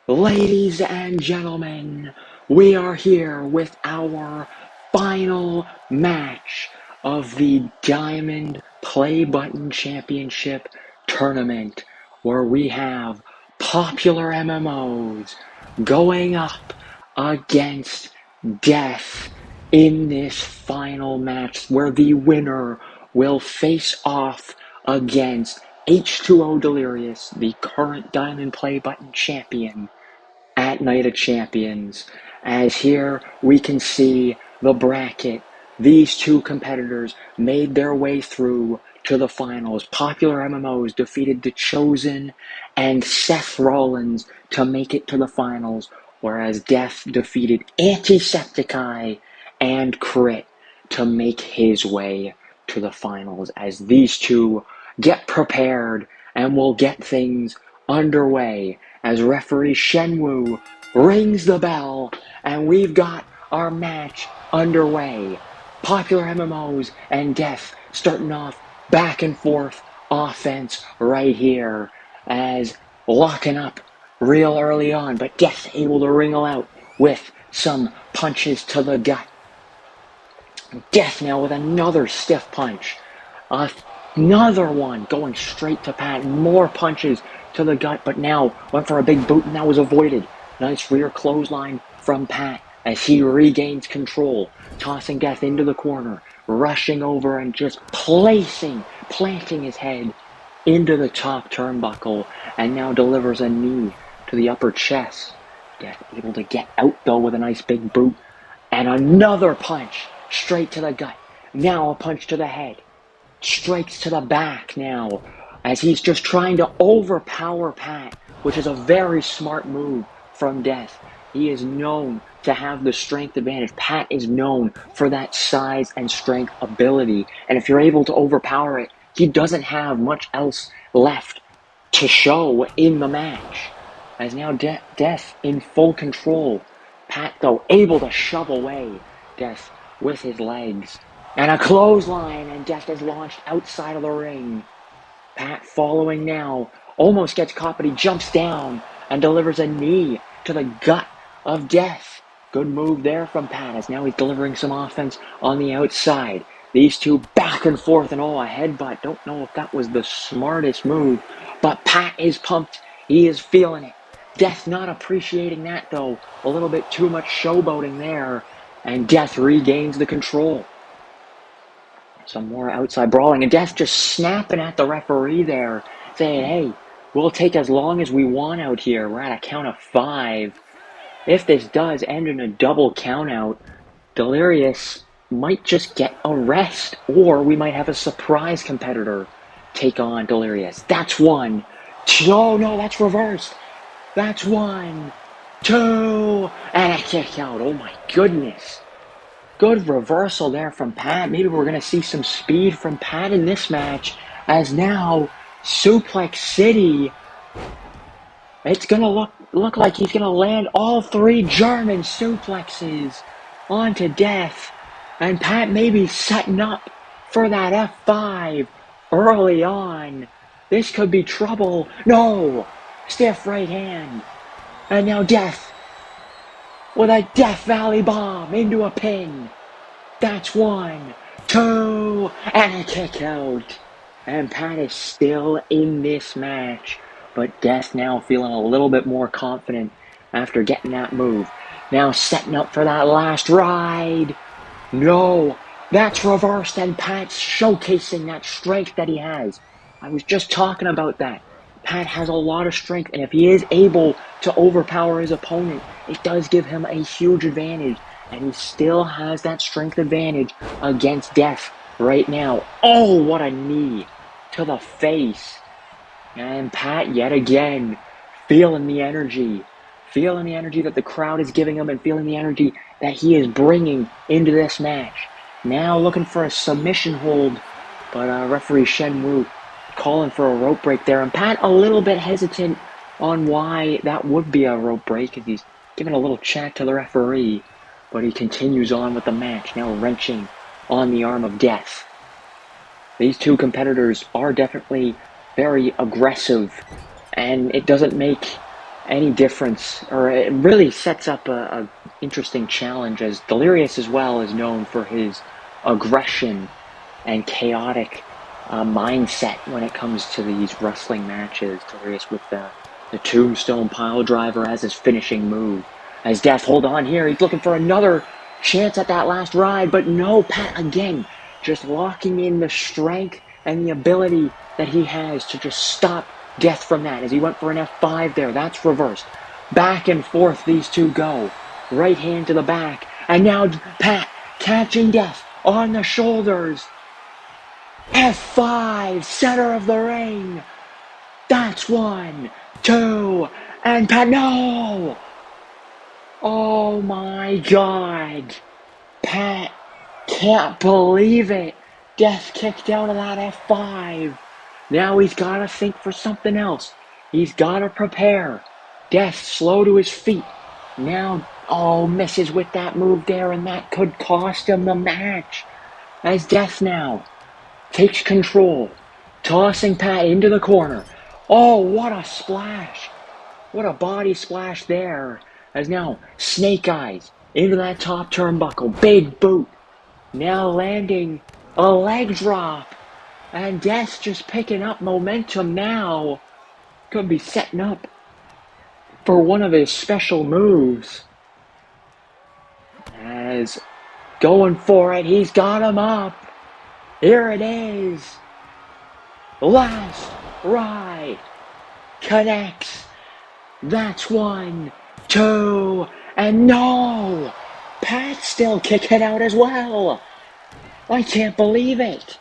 Ladies and gentlemen, we are here with our final match of the Diamond Playbutton Championship Tournament, where we have PopularMMOs going up against Death in this final match, where the winner will face off against H2O Delirious, the current Diamond Playbutton champion, at Night of Champions. As here we can see the bracket. These two competitors made their way through to the finals. PopularMMOs defeated The Chosen and Seth Rollins to make it to the finals, whereas Death defeated Antisepticeye and Crit to make his way to the finals, as these two get prepared and will get things underway as referee Shenwu rings the bell, and we've got our match underway. PopularMMOs and Death starting off back and forth offense right here, as locking up real early on, but Death able to wrinkle out with some punches to the gut. Death now with another stiff punch. Another one going straight to Pat. More punches to the gut, but now went for a big boot and that was avoided. Nice rear clothesline from Pat as he regains control, tossing Death into the corner, rushing over and just planting his head into the top turnbuckle, and now delivers a knee to the upper chest. Death able to get out though with a nice big boot, and another punch straight to the gut. Now a punch to the head. Strikes to the back now, as he's just trying to overpower Pat, which is a very smart move from Death. He is known to have the strength advantage. Pat is known for that size and strength ability, and if you're able to overpower it, he doesn't have much else left to show in the match. As now Death in full control. Pat, though, able to shove away Death with his legs. And a clothesline, and Death is launched outside of the ring. Pat following now, almost gets caught, but he jumps down and delivers a knee to the gut of Death. Good move there from Pat, as now he's delivering some offense on the outside. These two back and forth, and a headbutt. Don't know if that was the smartest move, but Pat is pumped. He is feeling it. Death not appreciating that, though. A little bit too much showboating there, and Death regains the control. Some more outside brawling, and Death just snapping at the referee there, saying, hey, we'll take as long as we want out here. We're at a count of 5. If this does end in a double count out, Delirious might just get a rest, or we might have a surprise competitor take on Delirious. That's 1. Oh no, that's reversed. That's 1, 2, and a kick out. Oh my goodness. Good reversal there from Pat. Maybe we're going to see some speed from Pat in this match, as now Suplex City, it's going to look like he's going to land all 3 German suplexes onto Death, and Pat maybe setting up for that F5 early on. This could be trouble. No! Stiff right hand. And now Death with a Death Valley Bomb into a pin. That's 1, 2, and a kick out. And Pat is still in this match, but Death now feeling a little bit more confident after getting that move. Now setting up for that last ride. No, that's reversed, and Pat's showcasing that strength that he has. I was just talking about that. Pat has a lot of strength, and if he is able to overpower his opponent, it does give him a huge advantage, and he still has that strength advantage against Death right now. Oh, what a knee to the face. And Pat, yet again, feeling the energy that the crowd is giving him, and feeling the energy that he is bringing into this match. Now looking for a submission hold, but referee Shenwu calling for a rope break there, and Pat a little bit hesitant on why that would be a rope break, as he's giving a little chat to the referee, but he continues on with the match, now wrenching on the arm of Death. These two competitors are definitely very aggressive, and it doesn't make any difference, or it really sets up a interesting challenge, as Delirious as well is known for his aggression and chaotic mindset when it comes to these wrestling matches. Delirious with the tombstone pile driver as his finishing move. As Death, hold on here, he's looking for another chance at that last ride, but no, Pat again, just locking in the strength and the ability that he has to just stop Death from that, as he went for an F5 there. That's reversed. Back and forth these two go. Right hand to the back, and now Pat catching Death on the shoulders. F5, center of the ring. That's 1, 2, and Pat, no! Oh my God. Pat can't believe it. Death kicked out of that F5. Now he's got to think for something else. He's got to prepare. Death slow to his feet. Now, misses with that move there, and that could cost him the match. As Death now takes control, tossing Pat into the corner. Oh, what a splash. What a body splash there. As now Snake Eyes into that top turnbuckle. Big boot. Now landing a leg drop. And Death just picking up momentum now. Could be setting up for one of his special moves. As going for it, he's got him up. Here it is. Last ride. Connects. That's 1, 2, and no! Pat's still kicking out as well. I can't believe it.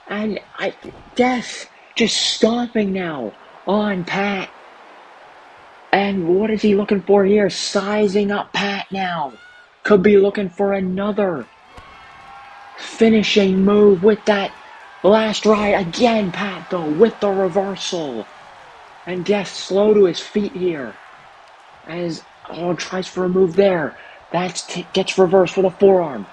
And Death just stomping now on Pat. And what is he looking for here? Sizing up Pat now. Could be looking for another finishing move with that last ride. Again, Pat, though, with the reversal. And Death slow to his feet here. As, tries for a move there. That gets reversed with a forearm.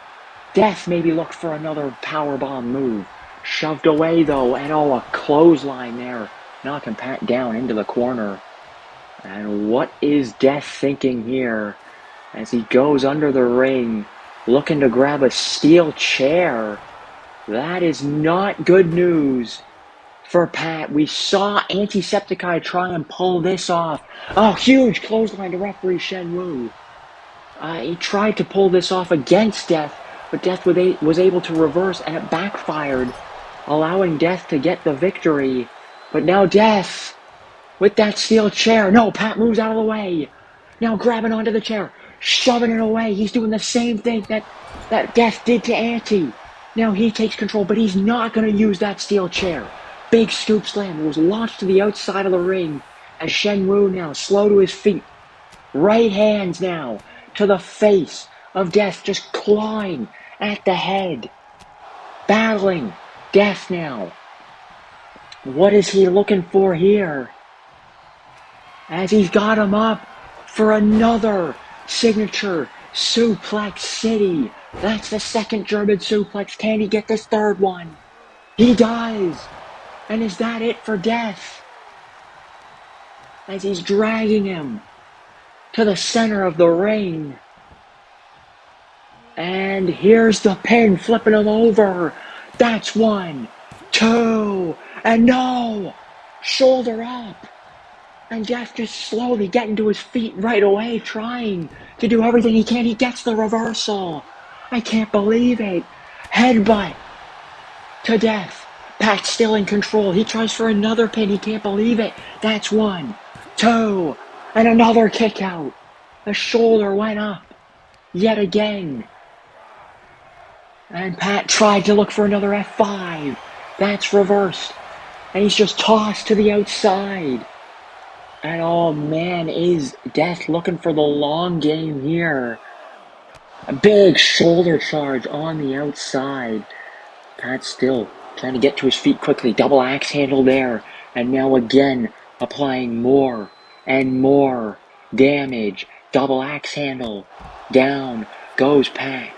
Death maybe looked for another powerbomb move. Shoved away, though, and a clothesline there. Knocking Pat down into the corner. And what is Death thinking here as he goes under the ring, looking to grab a steel chair? That is not good news for Pat. We saw Antisepticeye try and pull this off. Oh, huge clothesline to referee Shenwu. He tried to pull this off against Death, but Death was able to reverse, and it backfired, allowing Death to get the victory. But now Death with that steel chair. No, Pat moves out of the way. Now grabbing onto the chair, shoving it away. He's doing the same thing that Death did to Anti. Now he takes control, but he's not going to use that steel chair. Big scoop slam was launched to the outside of the ring as Shenwu now slow to his feet. Right hands now to the face of Death, just clawing at the head. Battling Death now. What is he looking for here? As he's got him up for another signature suplex city. That's the second German suplex. Can he get this third one? He does. And is that it for Death? As he's dragging him to the center of the ring. And here's the pin, flipping him over. That's 1, 2, and no! Shoulder up. And Death just slowly getting to his feet right away, trying to do everything he can. He gets the reversal. I can't believe it. Headbutt to Death. Pat's still in control. He tries for another pin. He can't believe it. That's 1, 2, and another kick out. The shoulder went up yet again. And Pat tried to look for another F5. That's reversed. And he's just tossed to the outside. And oh man, is Death looking for the long game here. A big shoulder charge on the outside. Pat still trying to get to his feet quickly. Double axe handle there. And now again applying more and more damage. Double axe handle. Down goes Pat.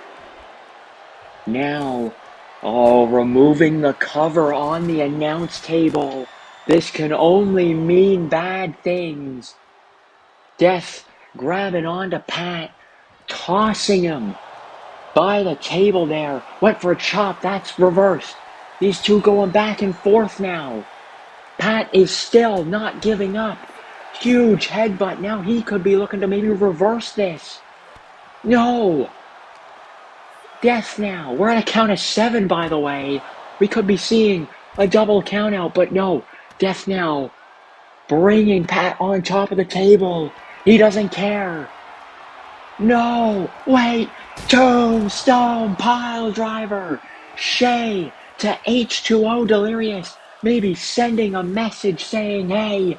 Now, removing the cover on the announce table. This can only mean bad things Death grabbing onto Pat, tossing him by the table there. Went for a chop. That's reversed. These two going back and forth now. Pat is still not giving up. Huge headbutt. Now he could be looking to maybe reverse this. No. Death now. We're at a count of 7, by the way. We could be seeing a double count out, but no. Death now bringing Pat on top of the table. He doesn't care. No, wait. Tombstone pile driver. Shay to H2O Delirious. Maybe sending a message saying, hey,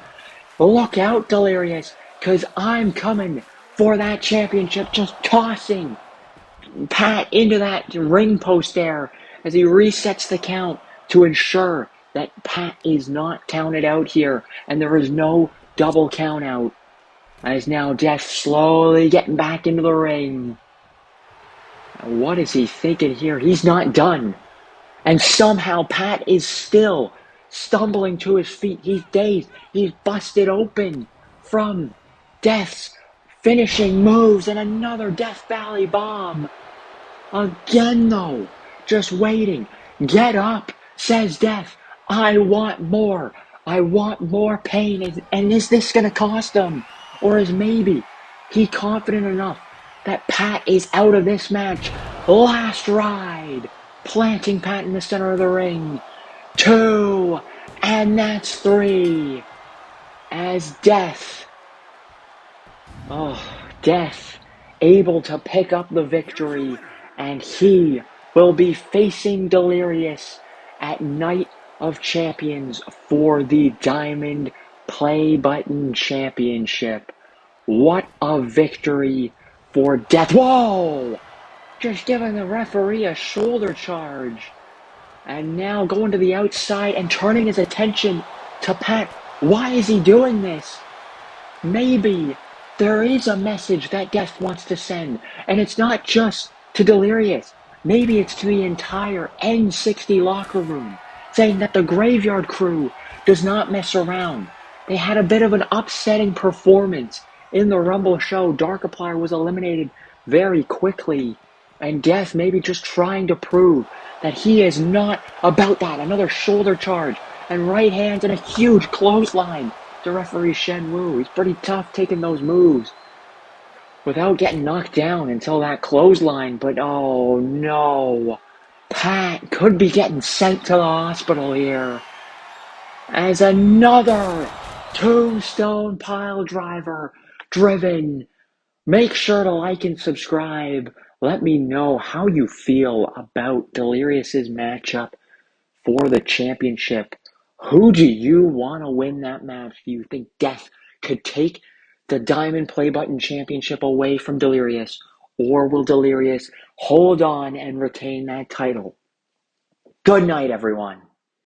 look out, Delirious, because I'm coming for that championship. Just tossing Pat into that ring post there as he resets the count to ensure that Pat is not counted out here and there is no double count out. As now Death slowly getting back into the ring. What is he thinking here? He's not done. And somehow Pat is still stumbling to his feet. He's dazed. He's busted open from Death's finishing moves and another Death Valley bomb. Again though, just waiting. Get up, says Death. I want more. I want more pain. And is this going to cost him? Or is maybe he confident enough that Pat is out of this match? Last ride. Planting Pat in the center of the ring. 2. And that's 3. As Death able to pick up the victory, and he will be facing Delirious at Night of Champions for the Diamond Playbutton Championship. What a victory for Death. Whoa! Just giving the referee a shoulder charge. And now going to the outside and turning his attention to Pat. Why is he doing this? Maybe there is a message that Death wants to send, and it's not just to Delirious. Maybe it's to the entire N60 locker room, saying that the Graveyard Crew does not mess around. They had a bit of an upsetting performance in the Rumble show. Darkiplier was eliminated very quickly, and Death maybe just trying to prove that he is not about that. Another shoulder charge and right hands and a huge clothesline to referee Shen Wu. He's pretty tough taking those moves without getting knocked down until that clothesline. But oh no, Pat could be getting sent to the hospital here as another Tombstone pile driver driven. Make sure to like and subscribe. Let me know how you feel about Delirious's matchup for the championship. Who do you want to win that match? Do you think Death could take the Diamond Playbutton Championship away from Delirious? Or will Delirious hold on and retain that title? Good night, everyone.